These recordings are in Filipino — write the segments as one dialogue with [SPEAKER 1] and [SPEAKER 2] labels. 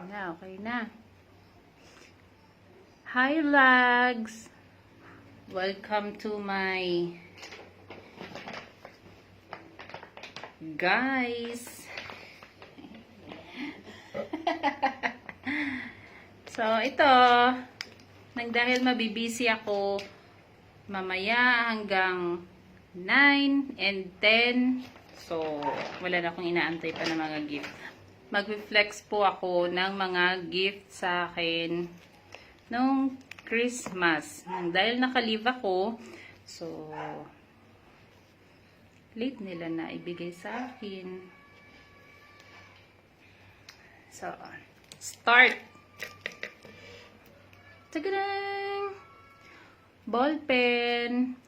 [SPEAKER 1] Okay na. Hi, vlogs! Welcome to my guys. So, ito, dahil mabibisi ako mamaya hanggang 9 and 10. So, wala na akong inaantay pa ng mga gift. Mag-reflex po ako ng mga gift sa akin nung Christmas. Dahil naka-leave ako, so, late nila na ibigay sa akin. So, start! Tagadang! Ball pen.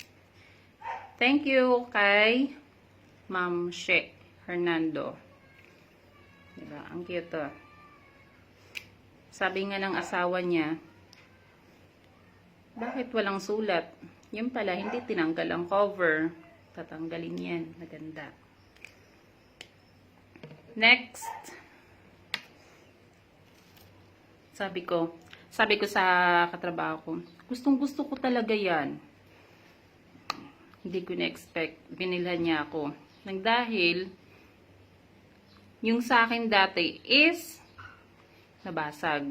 [SPEAKER 1] Thank you kay Ma'am She Hernando. Diba? Ang cute to. Sabi nga ng asawa niya, bakit walang sulat? Yun pala, hindi tinanggal ang cover. Tatanggalin yan. Maganda. Next. Sabi ko sa katrabaho ko, gustong-gusto ko talaga yan. Hindi ko na-expect. Binilhan niya ako. Nang dahil, yung sa akin dati is nabasag.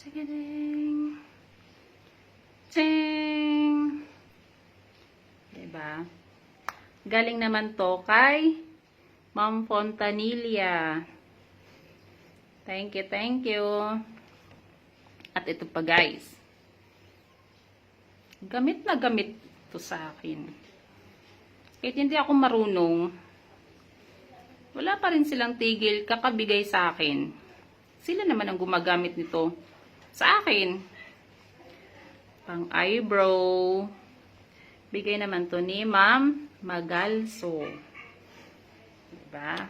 [SPEAKER 1] Tadadang! Ting! Diba? Galing naman to kay Ma'am Fontanilla. Thank you, thank you. At ito pa, guys. Gamit na gamit to sa akin. Kahit hindi ako marunong, wala pa rin silang tigil kakabigay sa akin. Sila naman ang gumagamit nito sa akin. Pang eyebrow. Bigay naman to ni Ma'am Magalso. Diba?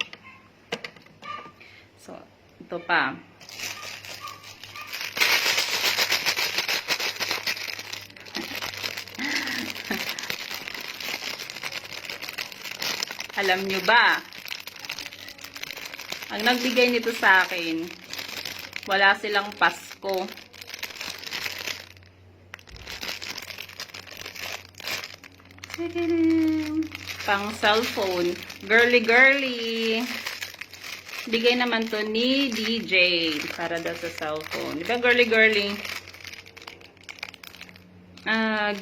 [SPEAKER 1] So, ito pa. Alam nyo ba? Ang nagbigay nito sa akin, wala silang Pasko. Pang cellphone. Girly girly. Bigay naman to ni DJ para daw sa cellphone. Diba girly girly?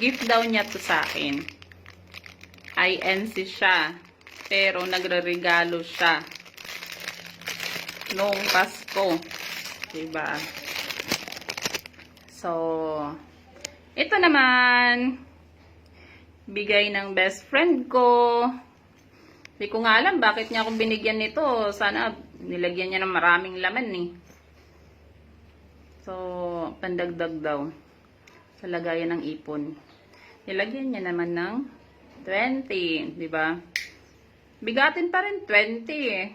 [SPEAKER 1] Gift daw niya to sa akin. INC siya. Pero nagre-regalo siya noong Pasko. Diba? So, ito naman, bigay ng best friend ko. Hindi ko nga alam bakit niya ako binigyan nito. Sana nilagyan niya ng maraming laman eh. So, pandagdag daw sa lagayan ng ipon. Nilagyan niya naman ng 20. Diba? Bigatin pa rin 20 eh.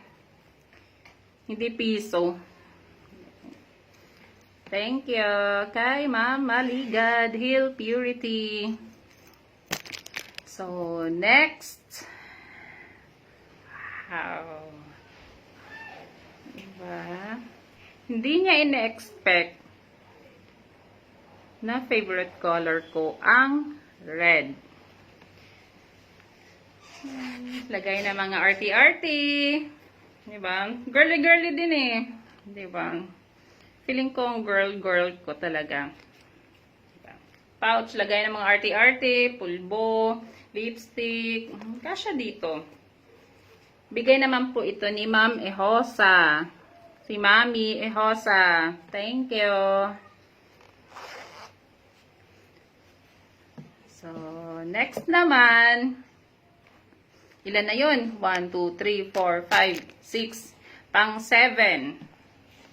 [SPEAKER 1] Hindi piso. Thank you kay Ma'am Maligad Hill Purity. So, next. Wow. Diba? Hindi niya ina-expect na favorite color ko ang red. Lagay na mga arty-arty. Diba? Girly-girly din eh. Diba? Feeling ko ang girl-girl ko talaga. Diba? Pouch, lagay na mga arty-arty, pulbo, lipstick. Kasya dito. Bigay naman po ito ni Ma'am Ehosa. Si Mami Ehosa. Thank you. So, next naman. Ilan na yun? 1, 2, 3, 4, 5, 6. Pang 7.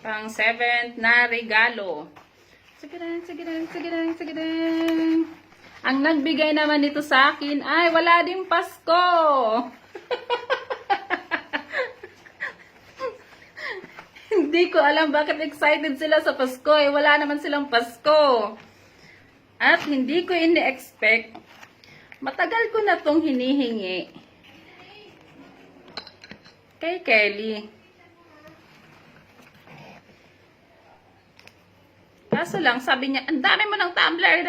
[SPEAKER 1] Pang 7 na regalo. Sagadang, sagadang, sagadang, sagadang. Ang nagbigay naman nito sa akin ay wala din Pasko. Hindi ko alam bakit excited sila sa Pasko. Eh, wala naman silang Pasko. At hindi ko ini-expect. Matagal ko na tong hinihingi kay Kelly. Kaso lang, sabi niya, ang dami mo ng tumbler.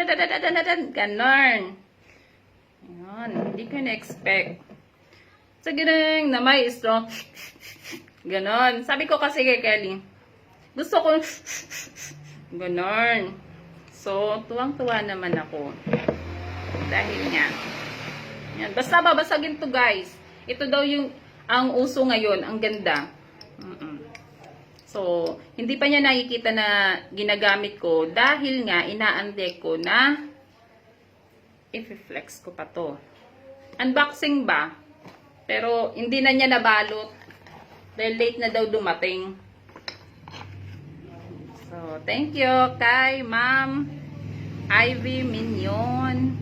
[SPEAKER 1] Ganon. Ayan, hindi ko na-expect. Sa ganun na may straw. Ganon. Sabi ko kasi kay Kelly, gusto ko ganon. So, tuwang-tuwa naman ako. Dahil nga. Yan. Basta babasagin to guys. Ito daw yung ang uso ngayon. Ang ganda. So, hindi pa niya nakikita na ginagamit ko dahil nga inaantay ko na i-flex ko pa to. Unboxing ba? Pero hindi na niya nabalot dahil late na daw dumating. So, thank you kay Ma'am Ivy Mignon.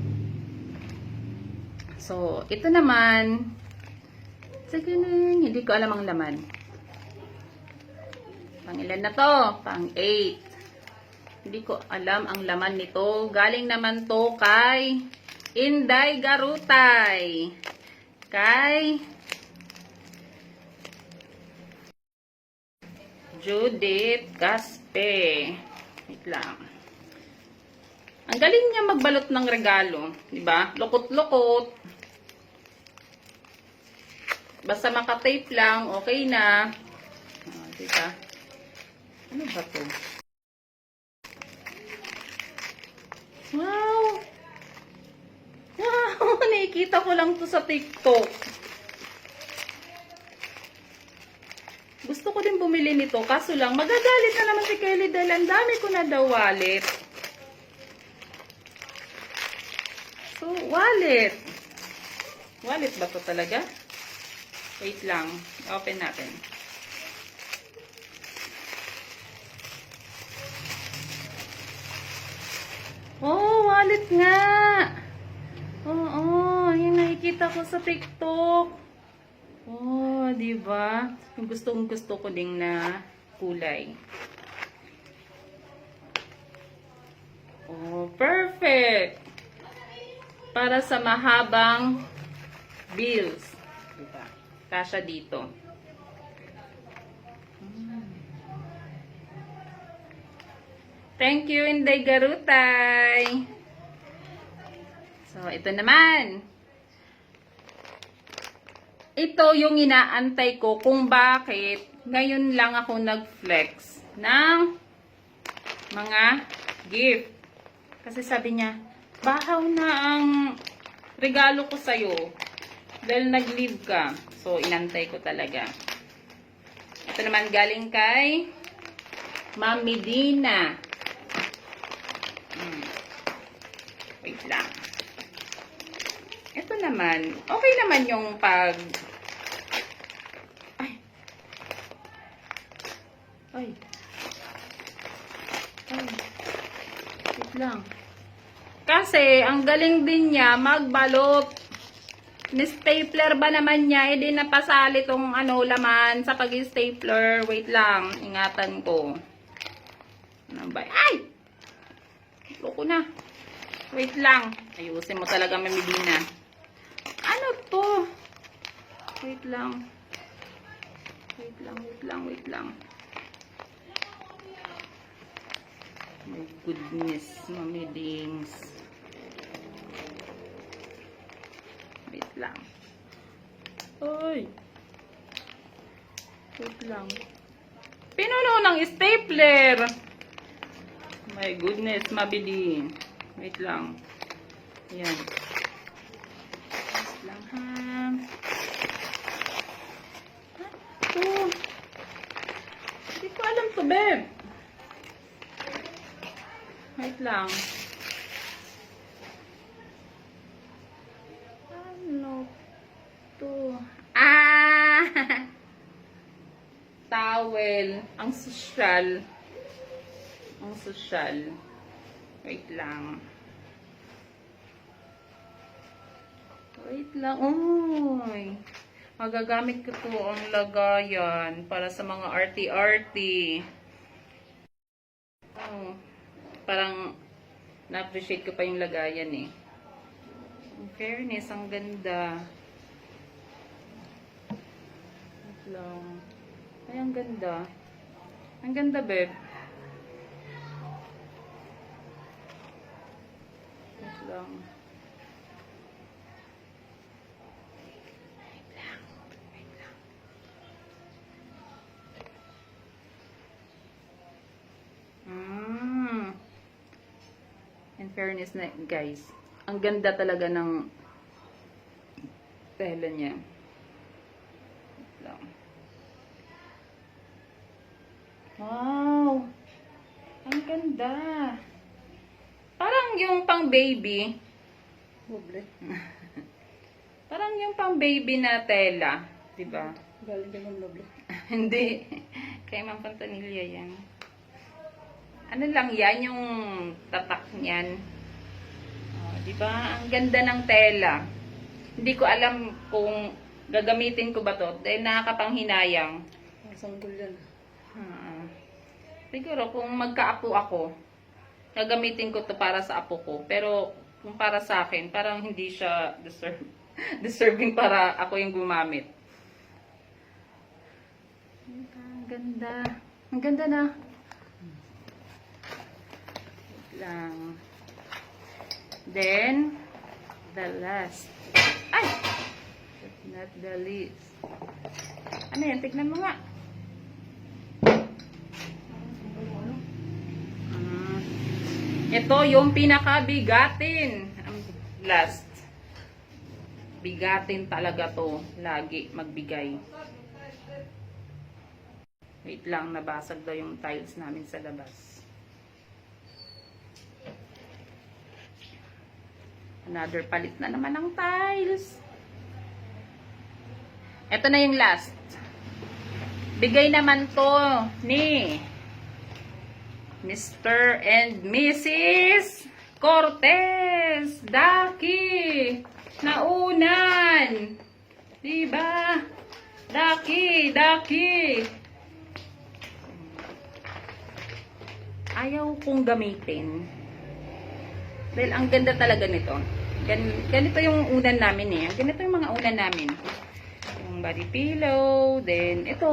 [SPEAKER 1] So, ito naman. Hindi ko alam ang laman. Pang ilan na to? Pang 8. Hindi ko alam ang laman nito. Galing naman to kay Inday Garutay. Kay Judith Gaspe. Wait lang. Ang galing niya magbalot ng regalo. Diba? Lukot-lukot. Basta makatape lang, okay na. Diba? Ano ba to? Wow! Wow! Nakikita ko lang to sa TikTok. Gusto ko din bumili nito. Kaso lang, magagalit na naman si Kelly dahil ang dami ko na daw wallet. So, wallet. Wallet ba to talaga? Wait lang. Open natin. Oh, wallet nga. Oo, yung nakikita ko sa TikTok. Oh, di ba? Yung gusto ko ding na kulay. Oh, perfect. Para sa mahabang bills. Diba? Kasya dito. Thank you, Inday Garutay. So, ito naman. Ito yung inaantay ko kung bakit ngayon lang ako nag-flex ng mga gift. Kasi sabi niya, bahaw na ang regalo ko sa'yo dahil nag-leave ka. So, inantay ko talaga. Ito naman galing kay Ma'am Medina. Wait lang. Ito naman, okay naman yung pag... Ay. Wait lang. Kasi, ang galing din niya magbalot. Ni-stapler ba naman niya, hindi napasali tong laman sa pag-stapler. Wait lang, ingatan ko. Ano ba? Ay! Loko na. Wait lang. Ayusin mo talaga, Ma'am Medina. Ano to? Wait lang. Wait lang. My goodness, Mami Dings. Wait lang. Oy. Wait lang. Pinuno ng stapler. My goodness, mabili. Wait lang. Ayan. Wait lang ha. Ito. Hindi ko alam to, babe. Wait lang. Ano to? Ah! Towel. Ang sosyal. Ang sosyal. Wait lang. Wait lang. Uy. Magagamit ko to ang lagayan para sa mga arty-arty. Oh. Parang na-appreciate ko pa yung lagayan eh. In fairness, ang ganda. Wait lang. Ay, ang ganda. Ang ganda, babe. lang. In fairness na, guys, ang ganda talaga ng tela niya. Wait lang. Wow! Ang ganda! Parang yung pang baby.
[SPEAKER 2] Doble.
[SPEAKER 1] Parang yung pang baby na tela. Diba?
[SPEAKER 2] Galing ka ng doble.
[SPEAKER 1] Hindi. Kay Ma'am Pantanilla yan. Ano lang yan, yung tatak niyan. Oh, diba? Ang ganda ng tela. Hindi ko alam kung gagamitin ko ba to. Dahil nakakapanghinayang.
[SPEAKER 2] Ang sanggol yan.
[SPEAKER 1] Siguro kung magkaapo ako, gagamitin ko to para sa apo ko. Pero kung para sa akin, parang hindi siya deserving para ako yung gumamit. Ang ganda. Ang ganda na. Lang. Then, the last. Ay! That's not the least. Ano yan? Tignan mo nga. Ito yung pinakabigatin. Ang last. Bigatin talaga to. Lagi magbigay. Wait lang, nabasag daw yung tiles namin sa labas. Another palit na naman ng tiles. Ito na yung last. Bigay naman to ni Mr. and Mrs. Cortez. Daki. Naunan. Diba? Daki. Ayaw kong gamitin. Dahil ang ganda talaga nito. Ganito yung unan namin eh. Ganito yung mga unan namin. Yung body pillow. Then, ito.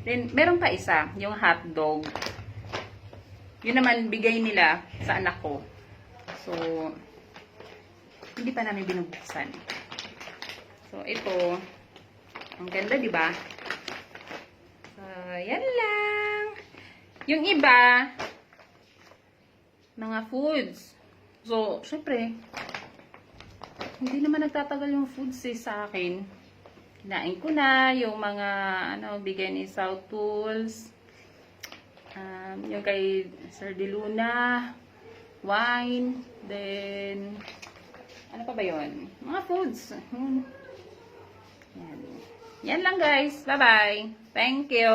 [SPEAKER 1] Then, meron pa isa. Yung hotdog. Yun naman, bigay nila sa anak ko. So, hindi pa namin binubuksan. So, ito. Ang ganda, diba? So, yan lang. Yung iba, mga foods. So, syempre, hindi naman nagtatagal yung foods eh sa akin. Kinain ko na yung mga, bigay ni South Tools. Yung kay Sir De Luna, wine, then, ano pa ba yun? Mga foods. Yan. Yan lang guys. Bye-bye. Thank you.